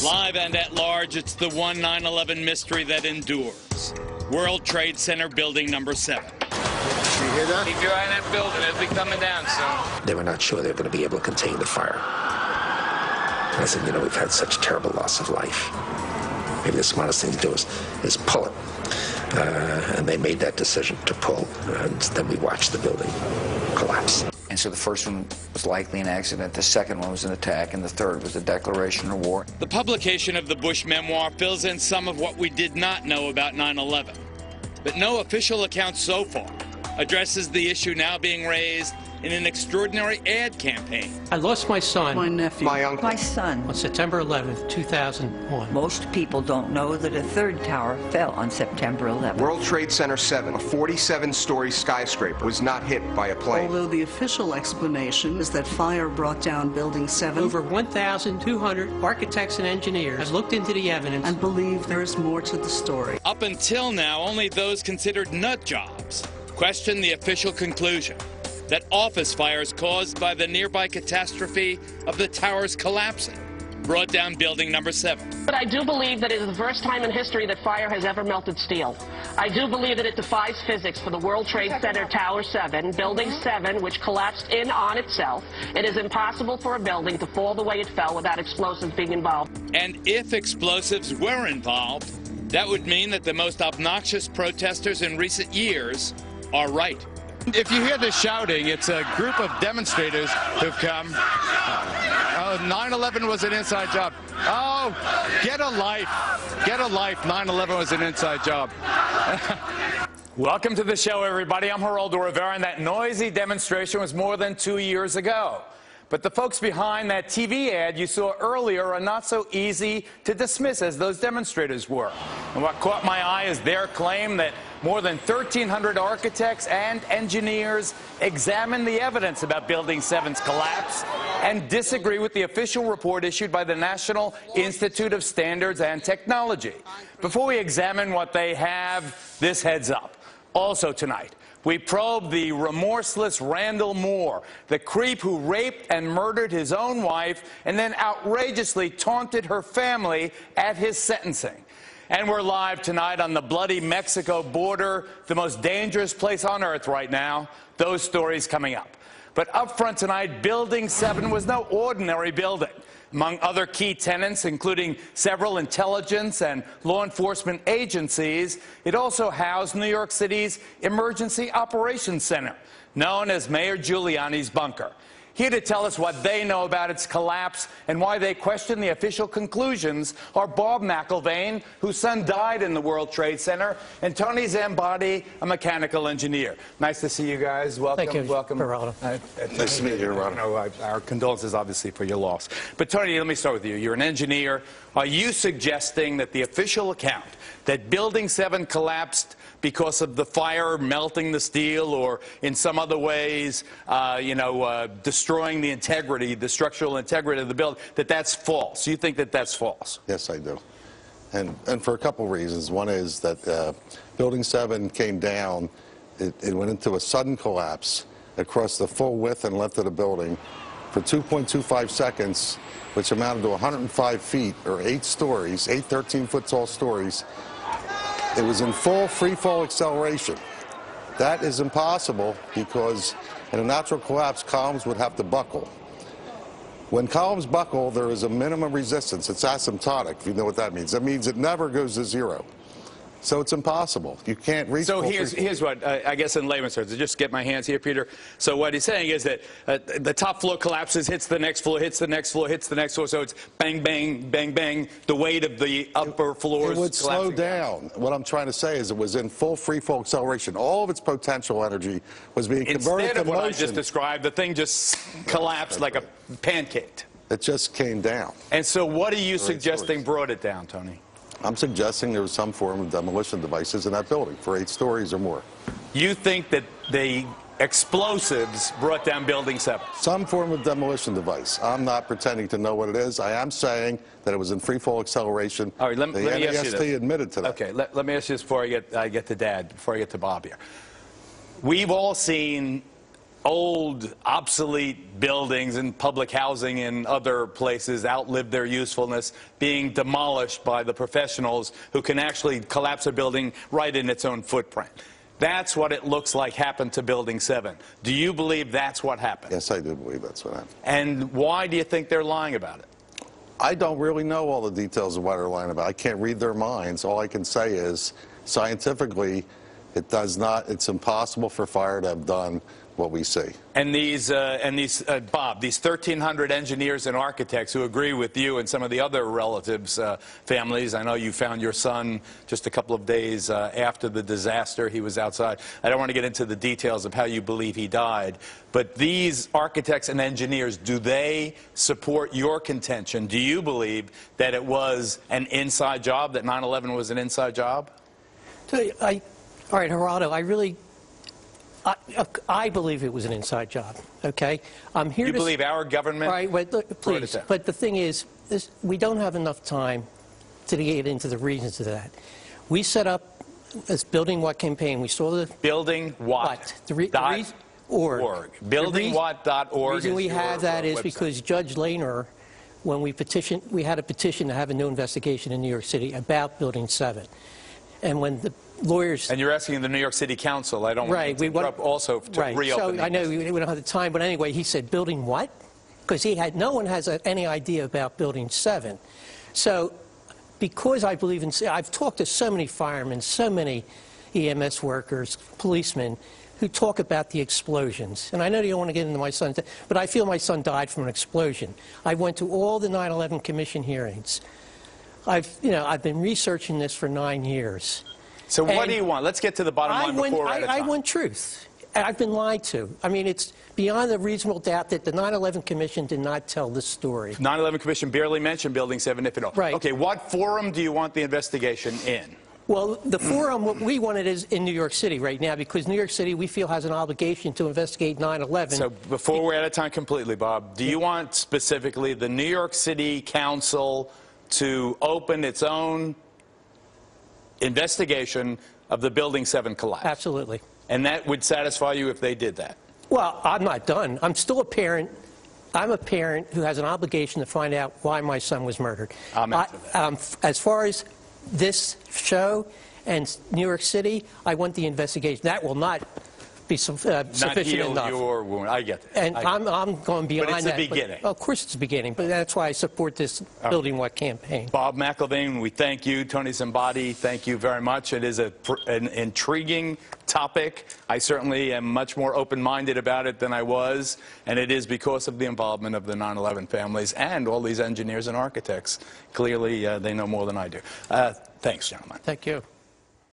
Live and at large, it's the one 9/11 mystery that endures. World Trade Center building number 7. You hear that? Keep your eye on that building. It'll be coming down soon. They were not sure they were going to be able to contain the fire. And I said, you know, we've had such terrible loss of life. Maybe the smartest thing to do is pull it. And they made that decision to pull, and then we watched the building collapse. And so the first one was likely an accident, the second one was an attack, and the third was a declaration of war. The publication of the Bush memoir fills in some of what we did not know about 9/11. But no official account so far addresses the issue now being raised in an extraordinary ad campaign. I lost my son, My nephew. My uncle. My son. on September 11th, 2001. Most people don't know that a third tower fell on September 11th. World Trade Center 7, a 47-story skyscraper, was not hit by a plane. Although the official explanation is that fire brought down Building 7 Over 1,200 architects and engineers have looked into the evidence and believe there is more to the story. Up until now, only those considered nut jobs question the official conclusion that office fires caused by the nearby catastrophe of the towers collapsing brought down building number 7. But I do believe that it is the first time in history that fire has ever melted steel. I do believe that it defies physics for the World Trade Center Tower 7, Building 7, which collapsed in on itself. It is impossible for a building to fall the way it fell without explosives being involved. And if explosives were involved, that would mean that the most obnoxious protesters in recent years are right. If you hear the shouting, it's a group of demonstrators who've come. 9/11 was an inside job. Oh, get a life. Get a life. 9/11 was an inside job. Welcome to the show, everybody. I'm Geraldo Rivera, and that noisy demonstration was more than 2 years ago. But the folks behind that TV ad you saw earlier are not so easy to dismiss as those demonstrators were. And what caught my eye is their claim that more than 1,300 architects and engineers examined the evidence about Building 7's collapse and disagree with the official report issued by the National Institute of Standards and Technology. Before we examine what they have, this heads up. Also tonight, we probe the remorseless Randall Moore, the creep who raped and murdered his own wife and then outrageously taunted her family at his sentencing. And we're live tonight on the bloody Mexico border, the most dangerous place on earth right now. Those stories coming up. But up front tonight, Building 7 was no ordinary building. Among other key tenants, including several intelligence and law enforcement agencies, it also housed New York City's Emergency Operations Center, known as Mayor Giuliani's bunker. Here to tell us what they know about its collapse and why they question the official conclusions are Bob McIlvaine, whose son died in the World Trade Center, and Tony Zambati, a mechanical engineer. Nice to see you guys. Welcome. Thank you, welcome. Geraldo. Nice to meet you, Geraldo. Our condolences, obviously, for your loss. But, Tony, let me start with you. You're an engineer. Are you suggesting that the official account that Building 7 collapsed because of the fire melting the steel or in some other ways, destroying the integrity, the structural integrity of the building, that's false? You think that that's false? Yes, I do. And for a couple of reasons. One is that Building 7 came down. It went into a sudden collapse across the full width and length of the building for 2.25 seconds, which amounted to 105 feet, or 8 stories, 8 13-foot tall stories. It was in full free-fall acceleration. That is impossible because in a natural collapse, columns would have to buckle. When columns buckle, there is a minimum resistance. It's asymptotic, if you know what that means. That means it never goes to zero. So it's impossible. You can't reach. So here's what, I guess in layman's terms, to just get my hands here, Peter. So what he's saying is that the top floor collapses, hits the next floor, hits the next floor, hits the next floor. So it's bang, bang, bang, bang. The weight of the upper floors. It would slow down. What I'm trying to say is it was in full free fall acceleration. All of its potential energy was being converted to motion. Instead of what I just described, the thing just collapsed like a pancake. It just came down. And so what are you suggesting brought it down, Tony? I'm suggesting there was some form of demolition devices in that building for 8 stories or more. You think that the explosives brought down Building 7? Some form of demolition device. I'm not pretending to know what it is. I am saying that it was in free fall acceleration. All right, let me ask you this. Admitted to that. Okay, let me ask you this before I get to Dad, before I get to Bob here. We've all seen old, obsolete buildings and public housing in other places outlived their usefulness, being demolished by the professionals who can actually collapse a building right in its own footprint. That's what it looks like happened to Building 7. Do you believe that's what happened? Yes, I do believe that's what happened. And why do you think they're lying about it? I don't really know all the details of what they're lying about. I can't read their minds. All I can say is, scientifically, it's impossible for fire to have done what we see. And Bob, these 1,300 engineers and architects who agree with you and some of the other relatives' families. I know you found your son just a couple of days after the disaster. He was outside. I don't want to get into the details of how you believe he died, but these architects and engineers, do they support your contention? Do you believe that it was an inside job, that 9/11 was an inside job? All right, Geraldo, I believe it was an inside job, okay? I'm here you to believe our government? All right, wait, look, please. But the thing is, we don't have enough time to get into the reasons of that. We set up this Building What campaign. We saw the... Building What? .org. BuildingWhat.org. The reason we have that is because Judge Lehner, when we had a petition to have a new investigation in New York City about Building 7. And when the lawyers... And you're asking the New York City Council. I don't want to interrupt also to reopen. So I know we don't have the time, but anyway, he said, building what? Because no one has any idea about Building 7. So because I believe in... I've talked to so many firemen, so many EMS workers, policemen, who talk about the explosions. And I know you don't want to get into my son's... But I feel my son died from an explosion. I went to all the 9/11 Commission hearings. I've been researching this for 9 years. So what do you want? Let's get to the bottom line before we're out of time. I want truth. I've been lied to. I mean, it's beyond a reasonable doubt that the 9/11 Commission did not tell this story. 9/11 Commission barely mentioned Building 7, if at all. Right. Okay, what forum do you want the investigation in? Well, the forum, what we want it is in New York City right now, because New York City, we feel, has an obligation to investigate 9/11. So before we're out of time completely, Bob, do you want specifically the New York City Council to open its own investigation of the Building 7 collapse? Absolutely. And that would satisfy you if they did that? Well, I'm not done. I'm still a parent. I'm a parent who has an obligation to find out why my son was murdered. As far as this show and New York City, I want the investigation. That will not be sufficient enough. Your wound. I get it. And I'm going beyond that. But it's the beginning. Of course it's the beginning, but that's why I support this Building What campaign. Bob McIlvaine, we thank you. Tony Zambati, thank you very much. It is an intriguing topic. I certainly am much more open-minded about it than I was, and it is because of the involvement of the 9/11 families and all these engineers and architects. Clearly, they know more than I do. Thanks, gentlemen. Thank you.